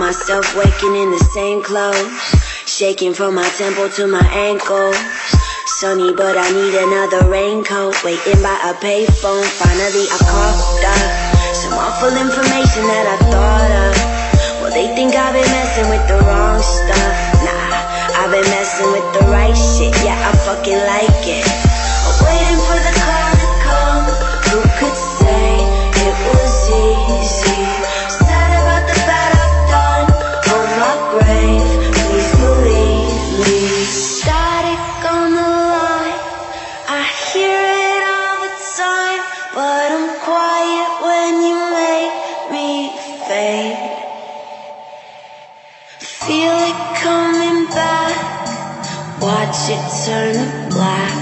myself waking in the same clothes, shaking from my temple to my ankles. Sunny, but I need another raincoat. Waiting by a payphone, finally I coughed up some awful information that I thought of. Well, they think I've been messing with the wrong stuff. Nah, I've been messing with the right shit. Yeah, I fucking like it. I'm waiting for the car to come. Who could say it was easy? Sad about the bad I've done on my grave. Please believe me. Static on the line, I hear it all the time, but I'm quiet when you make me fade. Feel it coming back, watch it turn to black.